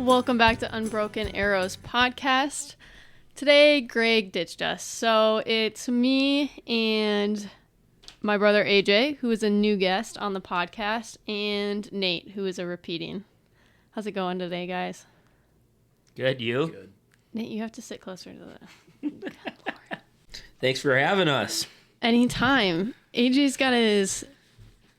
Welcome back to Unbroken Arrows podcast. Today, Greg ditched us, so it's me and my brother AJ, who is a new guest on the podcast, and Nate, who is a repeating. How's it going today, guys? Good, you? Good. Nate, you have to sit closer to the... God, Lord. Thanks for having us. Anytime. AJ's got his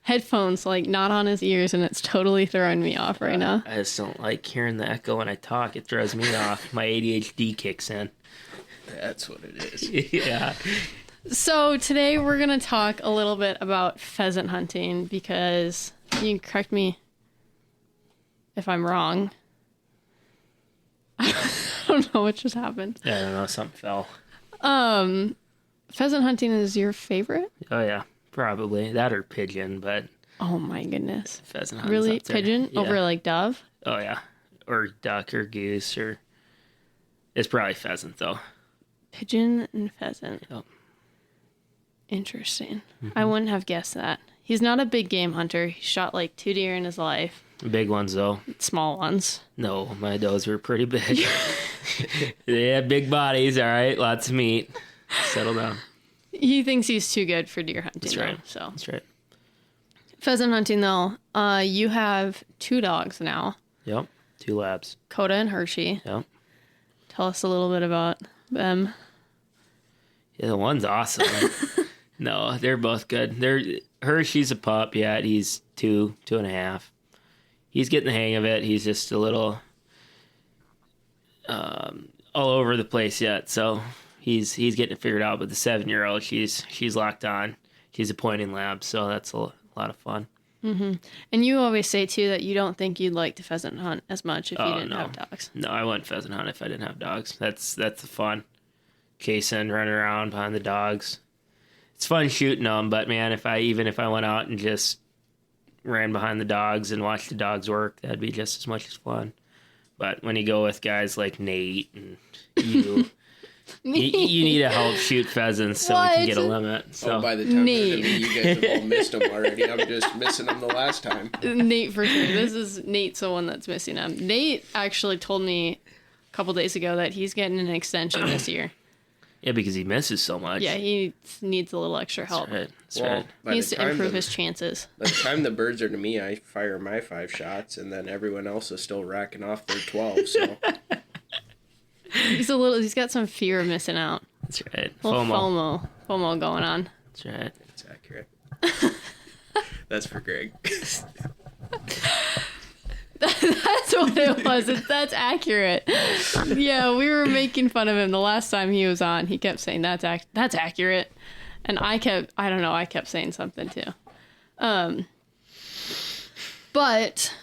headphones not on his ears, and it's totally throwing me off right now. I just don't like hearing the echo when I talk. It throws me off. My ADHD kicks in. That's what it is. Yeah. So today we're going to talk a little bit about pheasant hunting because, you can correct me if I'm wrong. I don't know what just happened. I don't know. Something fell. Pheasant hunting is your favorite? Oh, yeah. Probably. That or pigeon, but... Oh, my goodness. Pheasant hunting. Really? Pigeon? Yeah. Over, dove? Oh, yeah. Or duck or goose or... It's probably pheasant, though. Pigeon and pheasant. Yep. Interesting. Mm-hmm. I wouldn't have guessed that. He's not a big game hunter. He shot 2 deer in his life. Big ones, though. Small ones. No, my does were pretty big. They had big bodies, all right? Lots of meat. Settle down. He thinks he's too good for deer hunting. That's right. So. That's right. Pheasant hunting, though, you have 2 dogs now. Yep. 2 labs. Coda and Hershey. Yep. Tell us a little bit about them. Yeah, the one's awesome. No, they're both good. Hershey's a pup yet. He's 2.5. He's getting the hang of it. He's just a little all over the place yet. So he's getting it figured out. But the 7-year-old, she's locked on. She's a pointing lab, so that's a lot of fun. Mm-hmm. And you always say, too, that you don't think you'd like to pheasant hunt as much if you didn't have dogs. No, I wouldn't pheasant hunt if I didn't have dogs. That's the fun. Chasing, running around behind the dogs. It's fun shooting them, but, man, if I went out and just ran behind the dogs and watched the dogs work, that'd be just as much as fun. But when you go with guys like Nate and you... you need to help shoot pheasants so we can get a limit. So. By the time you guys have all missed them already. I'm just missing them the last time. Nate, for sure. Nate's the one that's missing them. Nate actually told me a couple days ago that he's getting an extension this year. Yeah, because he misses so much. Yeah, he needs a little extra help. That's right. He needs to improve his chances. By the time the birds are to me, I fire my 5 shots, and then everyone else is still racking off their 12, so... He's got some fear of missing out. That's right. FOMO going on. That's right. It's accurate. That's for Greg. That's what it was. That's accurate. Yeah, we were making fun of him the last time he was on. He kept saying that's accurate, and I kept saying something too. But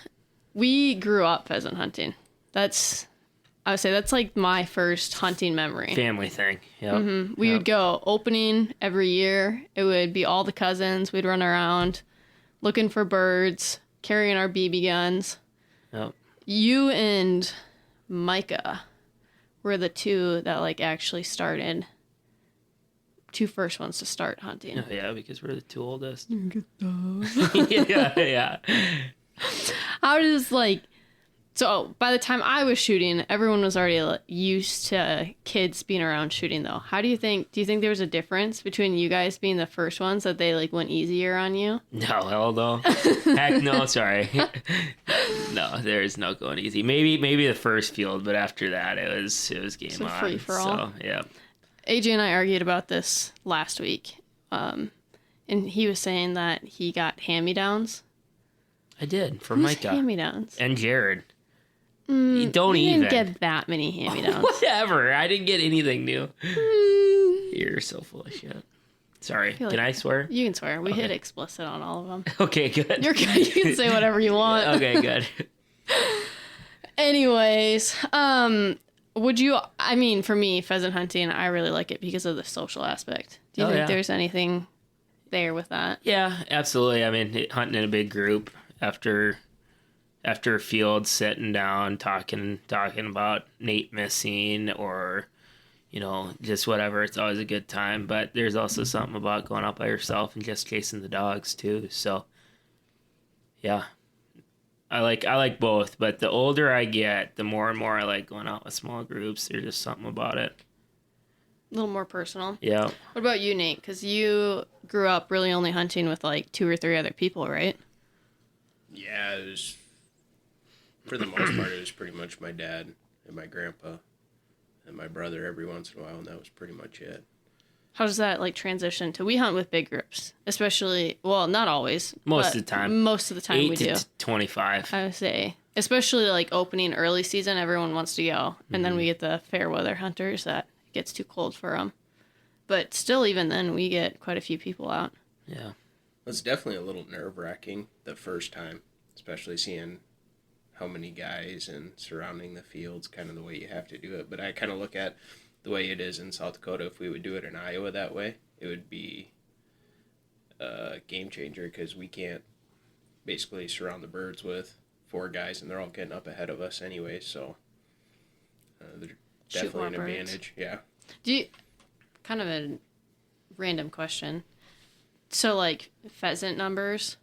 we grew up pheasant hunting. I would say that's my first hunting memory. Family thing. Yep. Mm-hmm. We would go opening every year. It would be all the cousins. We'd run around looking for birds, carrying our BB guns. Yep. You and Micah were the 2 that actually started. 2 first ones to start hunting. Oh, yeah, because we're the 2 oldest. Yeah. How does So by the time I was shooting, everyone was already used to kids being around shooting, though. Do you think there was a difference between you guys being the first ones that they went easier on you? No, hell no. Heck no, sorry. No, there's no going easy. Maybe the first field, but after that it was game on. Free for all. So, yeah. AJ and I argued about this last week. And he was saying that he got hand-me-downs. I did, from Micah. Hand-me-downs? And Jared. You didn't get that many hand-me-downs. Whatever. I didn't get anything new. You're so full of shit. Sorry. Can I swear? You can swear. We hit explicit on all of them. Okay, good. You're good. You can say whatever you want. Okay, good. Anyways, for me, pheasant hunting, I really like it because of the social aspect. Do you think there's anything there with that? Yeah, absolutely. Hunting in a big group after a field, sitting down, talking about Nate missing or, just whatever. It's always a good time. But there's also something about going out by yourself and just chasing the dogs too. So, yeah, I like both, but the older I get, the more and more I like going out with small groups. There's just something about it. A little more personal. Yeah. What about you, Nate? Because you grew up really only hunting with like 2 or 3 other people, right? Yeah, it was, for the most part, it was pretty much my dad and my grandpa and my brother every once in a while, and that was pretty much it. How does that like transition to? We hunt with big groups, especially. Well, not always. Most of the time. Most of the time we do. 8 to 25. I would say, especially like opening early season, everyone wants to go, and then we get the fair weather hunters that it gets too cold for them. But still, even then, we get quite a few people out. Yeah. It's definitely a little nerve-wracking the first time, especially seeing how many guys and surrounding the fields, kind of the way you have to do it. But I kind of look at the way it is in South Dakota. If we would do it in Iowa that way, it would be a game changer, because we can't basically surround the birds with 4 guys, and they're all getting up ahead of us anyway. So they're definitely an advantage. Yeah. Do you? Kind of a random question. So like pheasant numbers,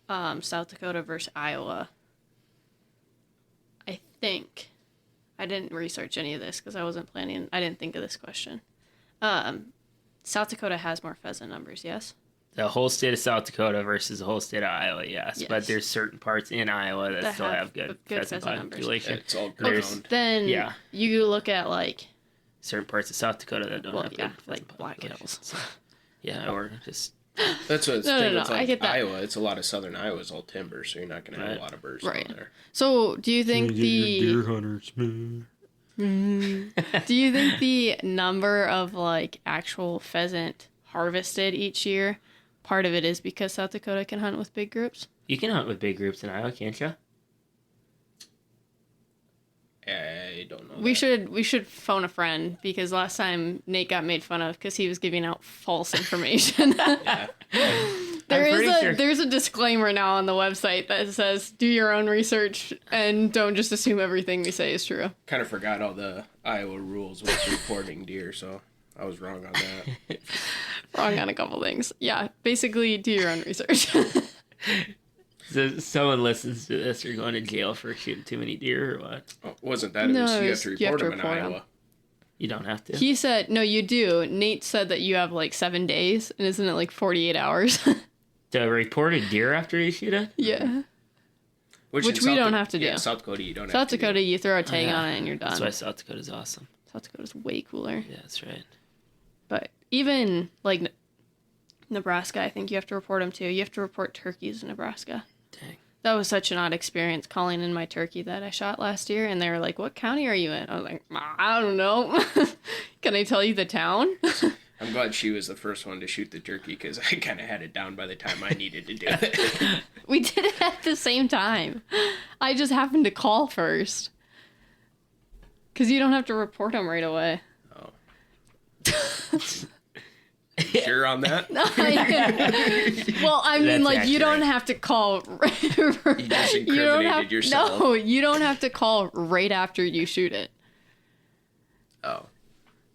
South Dakota versus Iowa. I think. I didn't research any of this because I wasn't planning. I didn't think of this question. South Dakota has more pheasant numbers, yes? The whole state of South Dakota versus the whole state of Iowa, yes. But there's certain parts in Iowa that still have good pheasant population. It's all ground. Then you look at like certain parts of South Dakota that don't have good like Black Hills. So, yeah, or just... That's what it's thing. It's like I get that. Iowa. It's a lot of southern Iowa is all timber, so you're not going to have a lot of birds down there. So, do you think deer hunters, man. Do you think the number of like actual pheasant harvested each year, part of it is because South Dakota can hunt with big groups? You can hunt with big groups in Iowa, can't you? I don't know. We should phone a friend, because last time Nate got made fun of because he was giving out false information. There's a disclaimer now on the website that says do your own research and don't just assume everything we say is true. Kind of forgot all the Iowa rules with reporting deer, so I was wrong on that. Wrong on a couple things. Yeah, basically do your own research. So someone listens to this, you're going to jail for shooting too many deer or what? Oh, wasn't that? You have to report them in Iowa. You don't have to. He said, no, you do. Nate said that you have like 7 days, and isn't it like 48 hours? To report a deer after you shoot it? Yeah. Which we don't have to do. Yeah, South Dakota, you don't have to South Dakota, you throw a tag on it and you're done. That's why South Dakota's awesome. South Dakota's way cooler. Yeah, that's right. But even like Nebraska, I think you have to report them too. You have to report turkeys in Nebraska. Dang. That was such an odd experience calling in my turkey that I shot last year, and they were like, "What county are you in?" I was like, "I don't know." Can I tell you the town? I'm glad she was the first one to shoot the turkey, because I kind of had it down by the time I needed to do it. We did it at the same time. I just happened to call first. Because you don't have to report them right away. Oh. Sure on that? Well, I mean, That's like, accurate. you don't have to call. You just incriminated yourself. No, you don't have to call right after you shoot it. Oh.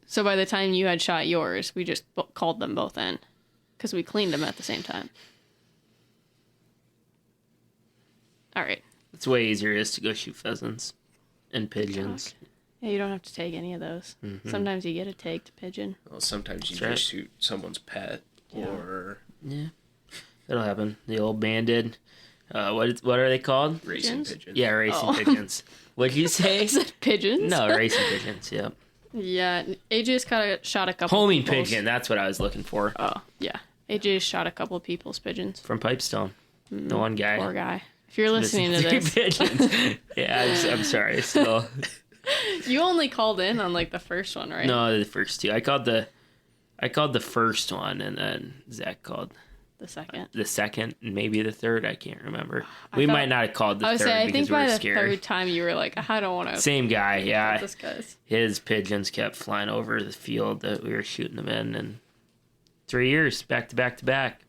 So by the time you had shot yours, we just called them both in. Because we cleaned them at the same time. All right. It's way easier just to go shoot pheasants and pigeons. Yeah, you don't have to take any of those. Mm-hmm. Sometimes you get a take to pigeon. Well, sometimes you That's just shoot someone's pet, or... Yeah. That'll happen. The old banded... what are they called? Racing pigeons. Yeah, racing pigeons. What'd you say? Is it pigeons? No, racing pigeons, yep. Yeah, AJ's shot a couple Homing people's. pigeon, that's what I was looking for. Oh, yeah. AJ shot a couple people's pigeons. From Pipestone. The one guy. Poor guy. If you're listening to this. Pigeons. Yeah, I'm sorry. Still. You only called in on like the first one, right? No, the first two. I called the first one, and then Zach called The second. the second, and maybe the third. I can't remember. We might not have called the I would third say, I because think we by were the scared. third time you were like, I don't want to. Same guy, yeah. This guy's. His pigeons kept flying over the field that we were shooting them in, and 3 years back to back to back,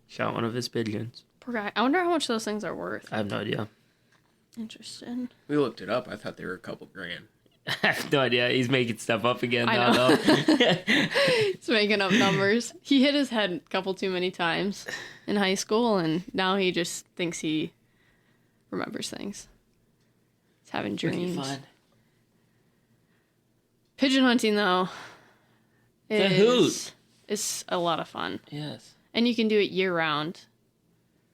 shot one of his pigeons. Poor guy. I wonder how much those things are worth. I have no idea. Interesting. We looked it up. I thought they were a couple grand. I have no idea. He's making stuff up again I now, know. though. He's making up numbers. He hit his head a couple too many times in high school, and now he just thinks he remembers things. He's having Would be dreams. fun. Pigeon hunting, though, It's a hoot. is a lot of fun. Yes. And you can do it year-round.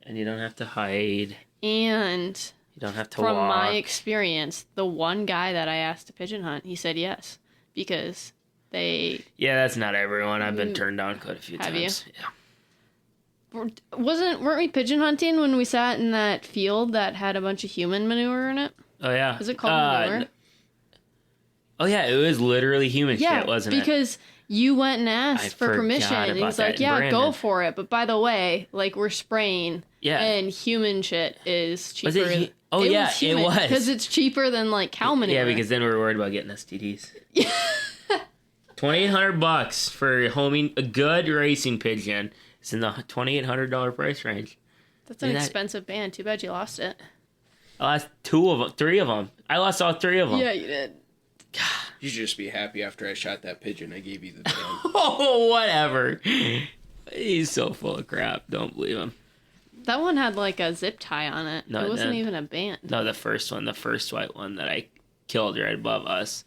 And you don't have to hide. And You don't have to from walk. my experience, the one guy that I asked to pigeon hunt, he said yes. Because they... Yeah, that's not everyone. I've been turned down quite a few Have times. you? Weren't we pigeon hunting when we sat in that field that had a bunch of human manure in it? Yeah. Oh, yeah. Is it called manure? Oh, yeah. It was literally human shit, wasn't it? Because you went and asked I for permission, forgot and about he's that. like, And yeah, go Brandon. for it. But by the way, like, we're spraying, and human shit is cheaper. Was it hu- Oh, It yeah, was human, it was. because it's cheaper than, like, cow manure. Yeah, because then we were worried about getting STDs. $2,800 for homing a good racing pigeon. It's in the $2,800 price range. That's an Isn't that- expensive band. Too bad you lost it. I lost 3 of them. I lost all 3 of them. Yeah, you did. You should just be happy after I shot that pigeon. I gave you the band. Oh, whatever. He's so full of crap. Don't believe him. That one had, like, a zip tie on it. No, it it wasn't didn't. even a band. No, the first white one that I killed right above us.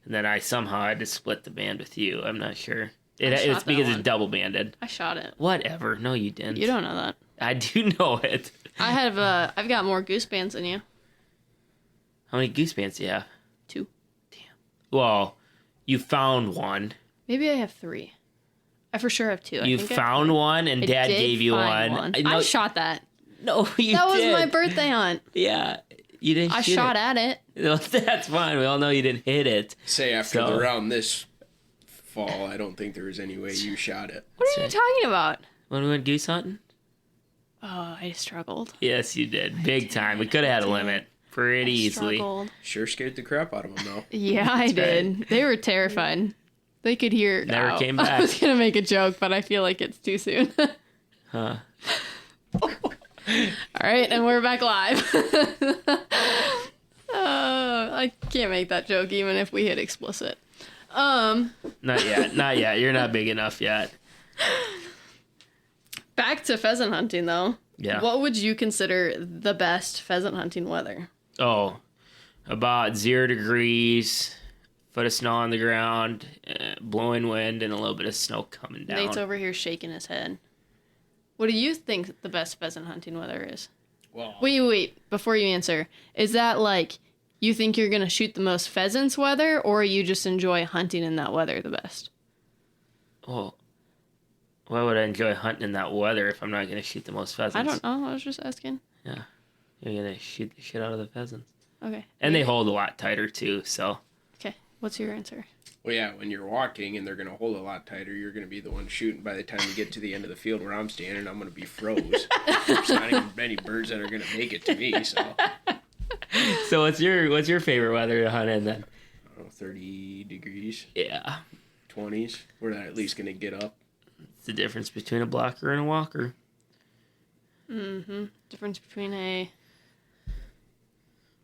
And then I somehow had to split the band with you. I'm not sure. It's shot that because one. it's double banded. I shot it. Whatever. No, you didn't. You don't know that. I do know it. I've got more goose bands than you. How many goose bands do you have? 2. Well, you found one. Maybe I have 3. I for sure have 2. You I think found one, and I Dad did gave you find one. I shot that. No, you That was did. my birthday hunt. Yeah, you didn't. I shoot shot it. at it. Well, that's fine. We all know you didn't hit it. Say after So- the round this fall, I don't think there was any way you shot it. What are you talking about? When we went goose hunting? Oh, I struggled. Yes, you did. Big time. We could have had a limit pretty easily. Struggled. Sure scared the crap out of them, though. Yeah, I did. They were terrified. They could hear. Never came I back. was gonna make a joke, but I feel like it's too soon. Huh. All right, and we're back live. I can't make that joke even if we hit explicit. Not yet. Not yet. You're not big enough yet. Back to pheasant hunting though. Yeah. What would you consider the best pheasant hunting weather? Oh, about 0 degrees, foot of snow on the ground, blowing wind, and a little bit of snow coming down. Nate's over here shaking his head. What do you think the best pheasant hunting weather is? Well, Wait. Before you answer, is that like you think you're going to shoot the most pheasants weather, or you just enjoy hunting in that weather the best? Oh, why would I enjoy hunting in that weather if I'm not going to shoot the most pheasants? I don't know. I was just asking. Yeah. You're going to shoot the shit out of the pheasants. Okay. And they hold a lot tighter, too, so. Okay. What's your answer? well, yeah, when you're walking and they're going to hold a lot tighter, you're going to be the one shooting. By the time you get to the end of the field where I'm standing, I'm going to be froze. There's not even many birds that are going to make it to me, so. So what's your favorite weather to hunt in then? I don't know, 30 degrees, Yeah. 20s. We're not at least going to get up. It's the difference between a blocker and a walker. Mm-hmm. Difference between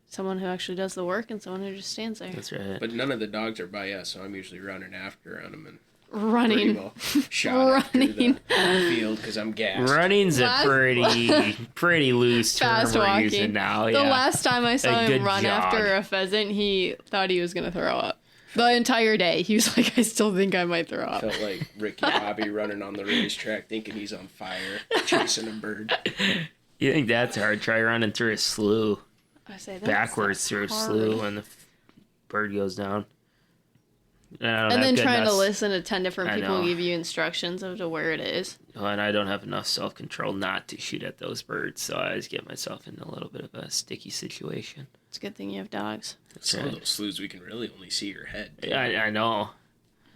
someone who actually does the work and someone who just stands there. That's right. But none of the dogs are by us, so I'm usually running after on them and pretty Running. well shot after Running. the field because I'm gassed. Running's a pretty loose term Fast we're walking. using now. The Yeah. last time I saw A good him run jog. after a pheasant, he thought he was going to throw up. The entire day. He was like, I still think I might throw up. Felt like Ricky Bobby running on the racetrack thinking he's on fire, chasing a bird. You think that's hard? Try running through a slough. I say that's Backwards through a hard. slough when the bird goes down. And then trying to listen to 10 different I people know. give you instructions of to where it is. Oh, and I don't have enough self-control not to shoot at those birds, so I always get myself in a little bit of a sticky situation. It's a good thing you have dogs. That's Some right. of those sloughs we can really only see your head. I know.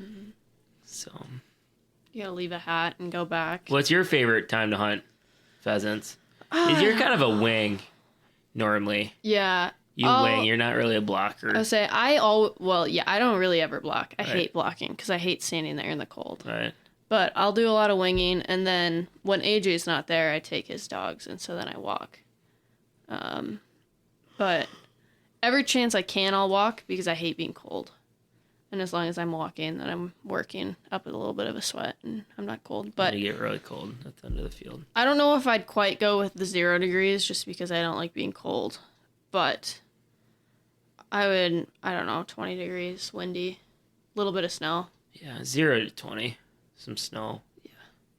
Mm-hmm. So, You gotta leave a hat and go back. what's your favorite time to hunt pheasants? You're kind of a wing, normally. Yeah. You wing. You're not really a blocker. I say I don't really ever block. I Right. hate blocking because I hate standing there in the cold. Right. But I'll do a lot of winging, and then when AJ's not there, I take his dogs, and so then I walk. But every chance I can, I'll walk because I hate being cold. And as long as I'm walking, then I'm working up with a little bit of a sweat, and I'm not cold. But you get really cold at the end of the field. I don't know if I'd quite go with the 0 degrees just because I don't like being cold. But I don't know, 20 degrees, windy, a little bit of snow. Yeah, 0 to 20. Some snow. Yeah.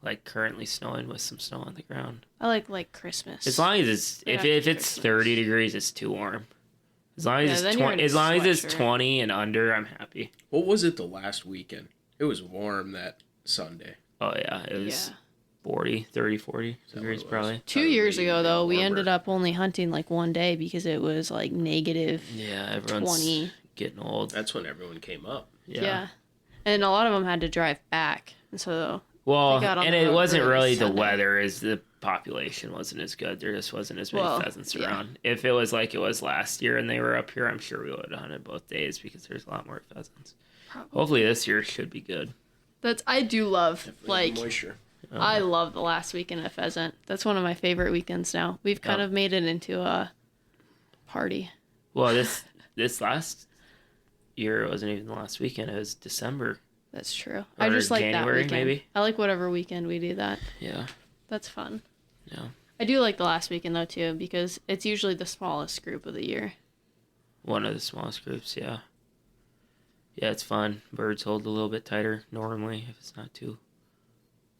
Like currently snowing with some snow on the ground. I like Christmas. As long as it's, if it's 30 degrees, it's too warm. As long as it's 20 and under, I'm happy. What was it the last weekend? It was warm that Sunday. Oh, yeah. It was 40 degrees probably. 2 years ago, though, we ended up only hunting like one day because it was like negative. Yeah, everyone's 20. Getting old. That's when everyone came up. Yeah. And a lot of them had to drive back. And so. Well, and it wasn't really the weather, as the population wasn't as good. There just wasn't as many pheasants around. If it was like it was last year and they were up here, I'm sure we would have hunted both days because there's a lot more pheasants. Probably. Hopefully this year should be good. I do love, definitely moisture. I love the last weekend of pheasant. That's one of my favorite weekends now. We've kind of made it into a party. Well, this last year, it wasn't even the last weekend. It was December. That's true. I just like January, that weekend. Maybe. I like whatever weekend we do that. Yeah. That's fun. Yeah. I do like the last weekend, though, too, because it's usually the smallest group of the year. One of the smallest groups, yeah. Yeah, it's fun. Birds hold a little bit tighter normally if it's not too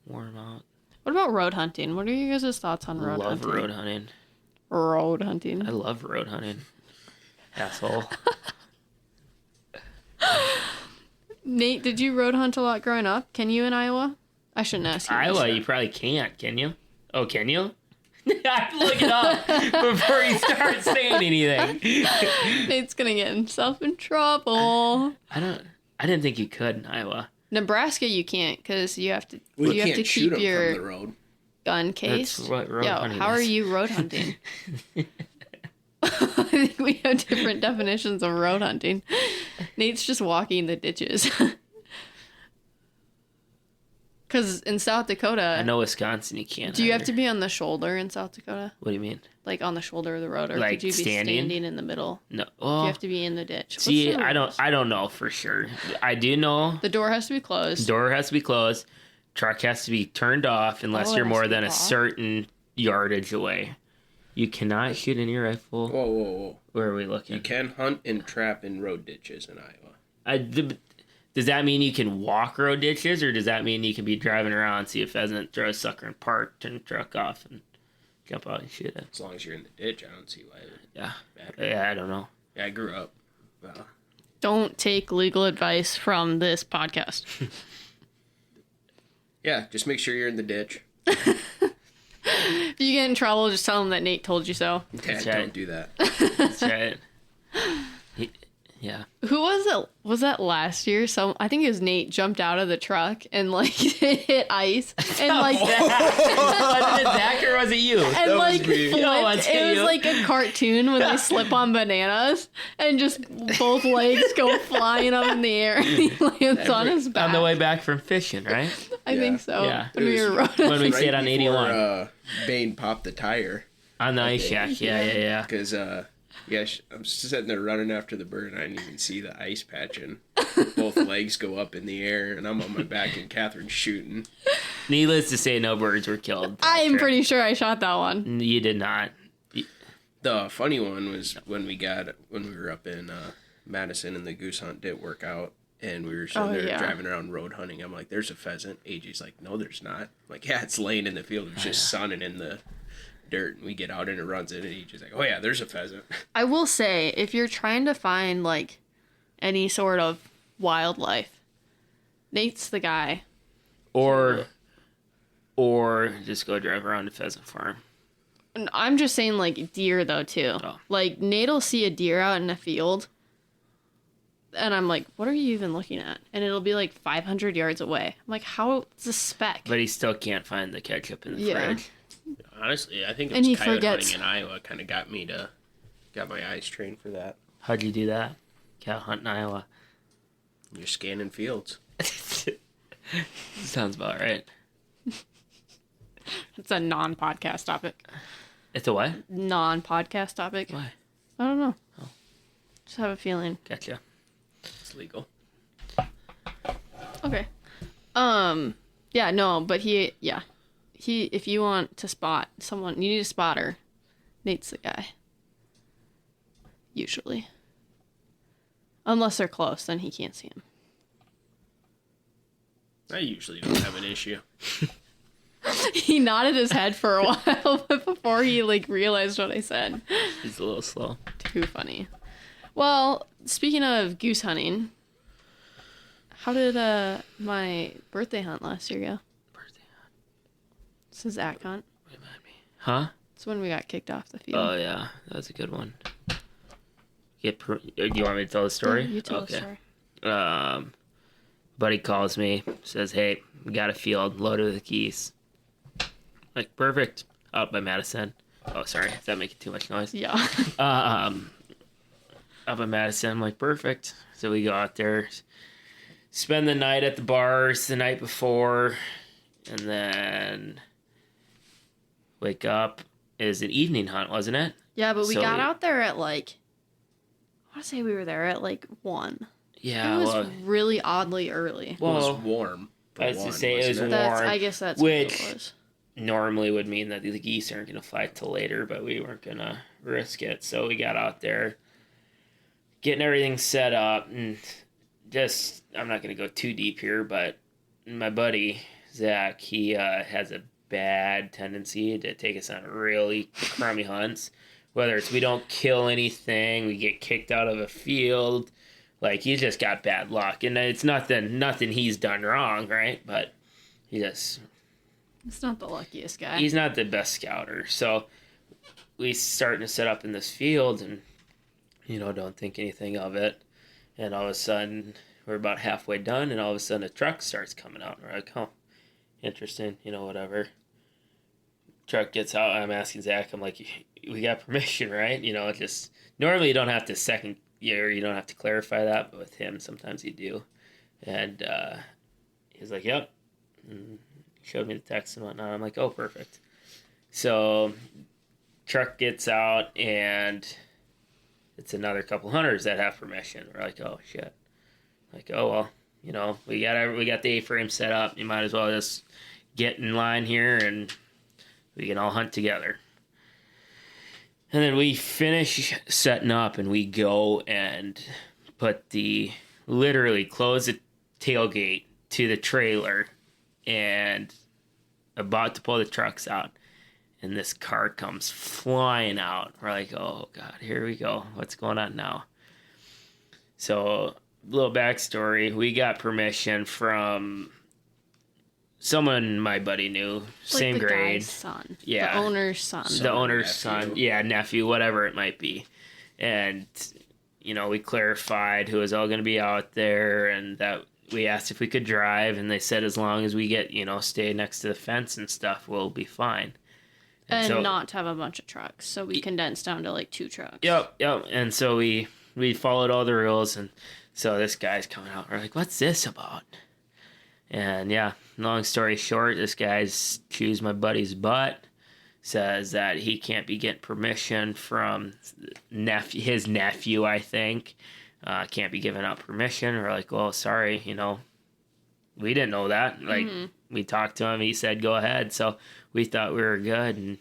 warm out. What about road hunting? What are you guys' thoughts on road hunting? I love road hunting. Road hunting. I love road hunting. Asshole. Nate, did you road hunt a lot growing up? Can you in Iowa? I shouldn't ask you. Iowa, you probably can't, can you? Oh, can you? I have to look it up before you start saying anything. Nate's gonna get himself in trouble. I didn't think you could in Iowa. Nebraska, you can't because you have to. We you can't have to shoot keep your from the road. gun case. That's what road hunting how is. are you road hunting? I think we have different definitions of road hunting. Nate's just walking the ditches. Because in South Dakota... I know Wisconsin, you can't. Do you have to be on the shoulder in South Dakota? What do you mean? Like on the shoulder of the road, or like could you be standing in the middle? No. Do you have to be in the ditch? See, I don't know for sure. I do know... The door has to be closed. Door has to be closed. Truck has to be turned off unless you're more than a certain yardage away. You cannot shoot in your rifle. Whoa. Where are we looking? You can hunt and trap in road ditches in Iowa. Does that mean you can walk road ditches, or does that mean you can be driving around, see a pheasant, throw a sucker and park, turn the truck off, and jump out and shoot it? As long as you're in the ditch, I don't see why it would matter. Yeah, I don't know. Yeah, I grew up. Don't take legal advice from this podcast. Yeah, just make sure you're in the ditch. If you get in trouble, just tell them that Nate told you so. Yeah, don't do that. That's right. Yeah. Who was it? Was that last year? I think it was Nate jumped out of the truck and like hit ice and like was it Zach or was it you? And That like was me. flipped. It was like a cartoon when they slip on bananas and just both legs go flying up in the air and he lands on his back. On the way back from fishing, right? I think so. Yeah. When we were When we stayed on 81. Bane popped the tire. On the ice shack, yeah. Because, I'm sitting there running after the bird, and I didn't even see the ice patch, and both legs go up in the air, and I'm on my back, and Catherine's shooting. Needless to say, no birds were killed. I'm pretty sure I shot that one. You did not. The funny one was when we were up in Madison, and the goose hunt didn't work out, and we were sitting there driving around road hunting. I'm like, there's a pheasant. AJ's like, no, there's not. I'm like, yeah, it's laying in the field. It was just sunning in the dirt, and we get out and it runs in, and he's just like, oh yeah, there's a pheasant. I will say, if you're trying to find like any sort of wildlife, Nate's the guy. Or just go drive around a pheasant farm. And I'm just saying like deer though too. Oh. Like Nate'll see a deer out in a field and I'm like, what are you even looking at? And it'll be like 500 yards away. I'm like, how? It's a speck. But he still can't find the ketchup in the fridge. Honestly, I think it And he was coyote forgets. hunting in Iowa kind of got my eyes trained for that. How'd you do that? Cow hunt in Iowa. You're scanning fields. Sounds about right. It's a non-podcast topic. It's a what? Non-podcast topic. Why? I don't know. Oh. Just have a feeling. Gotcha. It's legal. Okay. Yeah, no, but he, if you want to spot someone, you need a spotter. Nate's the guy. Usually. Unless they're close, then he can't see him. I usually don't have an issue. He nodded his head for a while before he, like, realized what I said. He's a little slow. Too funny. Well, speaking of goose hunting, how did my birthday hunt last year go? Birthday hunt? This is Zach hunt. Remind me. Huh? It's when we got kicked off the field. Oh, yeah. That was a good one. Do you want me to tell the story? Yeah, you tell the story. Buddy calls me, says, hey, we got a field loaded with geese. Like, perfect. Out by Madison. Oh, sorry. Is that making too much noise? Yeah. Up by Madison. I'm like, perfect. So we go out there, spend the night at the bars the night before, and then wake up. It was an evening hunt, wasn't it? Yeah, but we So got out there at, like, I want to say we were there at, like, 1. Yeah, It was really oddly early. Well, it was warm. I was to say it was warm. I guess that's which what it was. normally would mean that the geese aren't going to fly till later, but we weren't going to risk it. So we got out there, getting everything set up, and just, I'm not going to go too deep here, but my buddy, Zach, he has a bad tendency to take us on really crummy hunts. Whether it's we don't kill anything, we get kicked out of a field. Like, he's just got bad luck. And it's nothing he's done wrong, right? But he just... It's not the luckiest guy. He's not the best scouter. So we starting to set up in this field and, don't think anything of it. And all of a sudden, we're about halfway done, and all of a sudden a truck starts coming out. And we're like, oh, interesting, whatever. Truck gets out. I'm asking Zach, I'm like, we got permission, right? Just... Normally you don't have to you don't have to clarify that, but with him, sometimes you do. And he's like, yep. And showed me the text and whatnot. I'm like, oh, perfect. So truck gets out, and it's another couple hunters that have permission. We're like, oh, shit. Like, oh, well, we got the A-frame set up. You might as well just get in line here, and we can all hunt together. And then we finish setting up, and we go and literally close the tailgate to the trailer, and about to pull the trucks out. And this car comes flying out. We're like, oh, God, here we go. What's going on now? So, little backstory. We got permission from someone my buddy knew, same the grade. Guy's son. Yeah. The owner's son. The owner's nephew. son. Yeah, nephew, whatever it might be. And, we clarified who was all going to be out there, and that we asked if we could drive, and they said as long as we get, stay next to the fence and stuff, we'll be fine. And so, not to have a bunch of trucks. So we condensed down to, like, 2 trucks. Yep. And so we followed all the rules, and so this guy's coming out. We're like, what's this about? And yeah, long story short, this guy's chews my buddy's butt, says that he can't be getting permission from his nephew, I think. Can't be giving out permission. We're like, well, sorry, we didn't know that. Like, we talked to him, he said, go ahead. So we thought we were good, and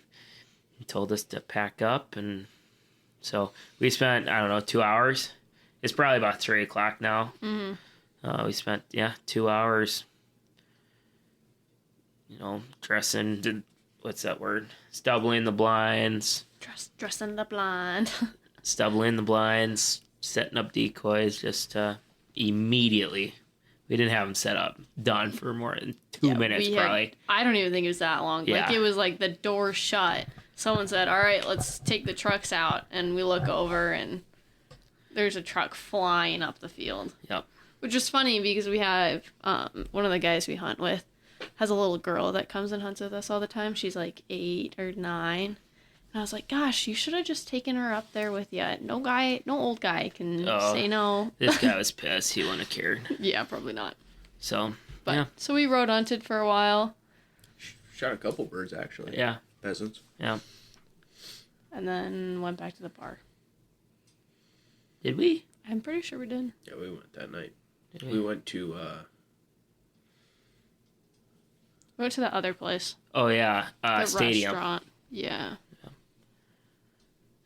he told us to pack up. And so we spent, 2 hours. It's probably about 3 o'clock now. We spent, 2 hours, dressing, what's that word? Stubbling the blinds. Dressing the blind. Stubbling the blinds, setting up decoys, just immediately. We didn't have them set up, done for more than 2 minutes, probably. I don't even think it was that long. Yeah. Like, it was like the door shut. Someone said, all right, let's take the trucks out. And we look over, and there's a truck flying up the field. Yep. Which is funny because we have one of the guys we hunt with has a little girl that comes and hunts with us all the time. She's like 8 or 9. And I was like, gosh, you should have just taken her up there with you. No old guy can say no. This guy was pissed. He wouldn't have cared. Yeah, probably not. So, But yeah. So we road hunted for a while. Shot a couple birds, actually. Yeah. Pheasants. Yeah. And then went back to the bar. Did we? I'm pretty sure we did. Yeah, we went that night. We went to We went to the other place. Oh, yeah. The Stadium. restaurant. Yeah.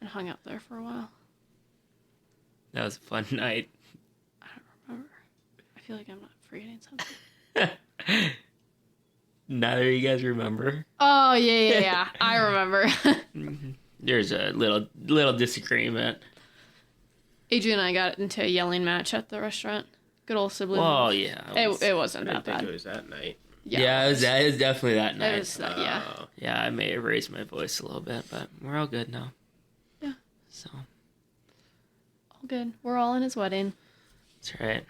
And hung out there for a while. That was a fun night. I don't remember. I feel like I'm not forgetting something. Neither of you guys remember? Oh, yeah. I remember. There's a little disagreement. Adrian and I got into a yelling match at the restaurant. Good old sibling. Oh, yeah. It wasn't I that didn't think bad. it was that night. Yeah, it was definitely that night. It was, yeah. Yeah, I may have raised my voice a little bit, but we're all good now. Yeah. So. All good. We're all in his wedding. That's right.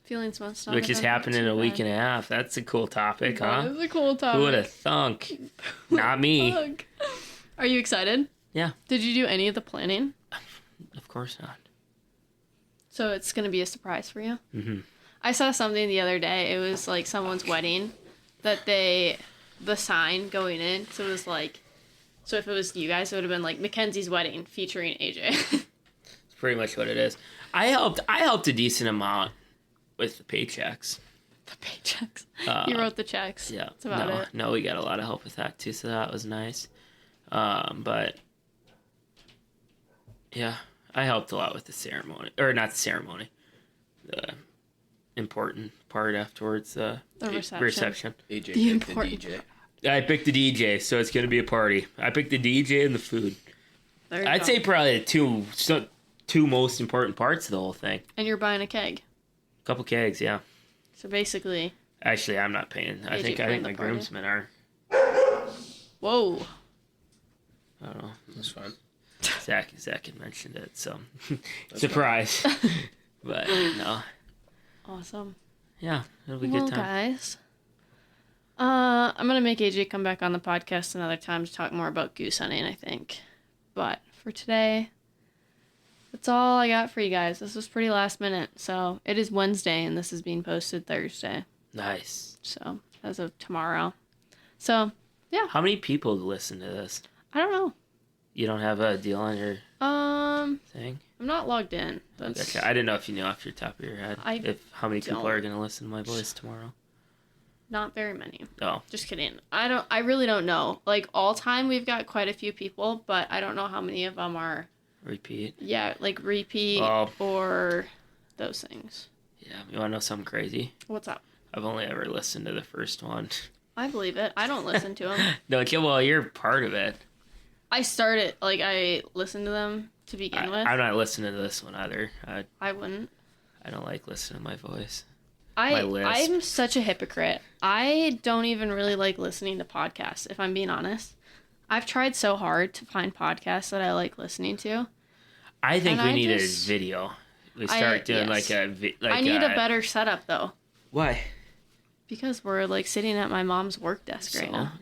Feelings must not Which have has been happened in too a week bad. and a half. That's a cool topic, huh? That is a cool topic. Who would have thunk? Not me. Fuck. Are you excited? Yeah. Did you do any of the planning? Of course not. So it's going to be a surprise for you? Mm-hmm. I saw something the other day. It was like someone's wedding that the sign going in. So it was like, so if it was you guys, it would have been like Mackenzie's wedding featuring AJ. It's pretty much what it is. I helped a decent amount with the paychecks. The paychecks. You wrote the checks. Yeah. That's about it. No, we got a lot of help with that too, so that was nice. But yeah, I helped a lot with the ceremony, or not the ceremony, the important part afterwards. The reception. AJ The picked important the DJ. I picked the DJ, so it's gonna be a party. I picked the DJ and the food. There you I'd go. say probably the two most important parts of the whole thing. And you're buying a keg. Couple kegs, yeah. So basically, Actually, I'm not paying. I think paying my the party? groomsmen are. whoa. I don't know. It was fun. Zach had mentioned it, so surprise. But no, Awesome. yeah, it'll be a Well, good time. guys, I'm gonna make AJ come back on the podcast another time to talk more about goose hunting, I think. But for today, that's all I got for you guys. This was pretty last minute, so it is Wednesday, and this is being posted Thursday. Nice. So as of tomorrow. So yeah, How many people listen to this? I don't know. You don't have a deal on your thing? I'm not logged in. That's Gotcha. I didn't know if you knew off your top of your head how many people don't. are going to listen to my voice tomorrow. not very many. Oh, Just kidding. I really don't know. Like all time, we've got quite a few people, but I don't know how many of them are. repeat. Yeah, like repeat Oh. or those things. Yeah, you want to know something crazy? What's up? I've only ever listened to the first one. I believe it. I don't listen to them. Don't you? Well, you're part of it. I listened to them to begin with. I'm not listening to this one either. I wouldn't. I don't like listening to my voice. My lisp. I'm such a hypocrite. I don't even really like listening to podcasts, if I'm being honest. I've tried so hard to find podcasts that I like listening to. I think And we I need just- a video. We start doing yes. like I need a better setup though, Why? because we're like sitting at my mom's work desk right now.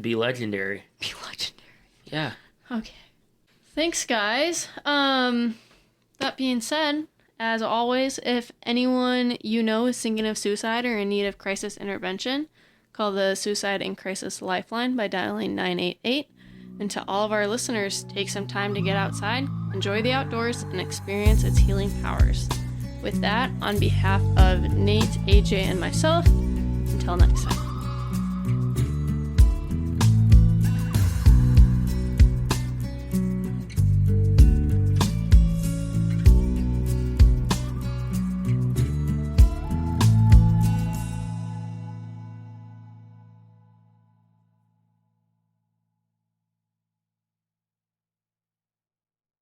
Be legendary. Be legendary. Yeah. Okay. Thanks, guys. That being said, as always, if anyone you know is thinking of suicide or in need of crisis intervention, call the Suicide and Crisis Lifeline by dialing 988. And to all of our listeners, take some time to get outside, enjoy the outdoors, and experience its healing powers. With that, on behalf of Nate, AJ, and myself, until next time.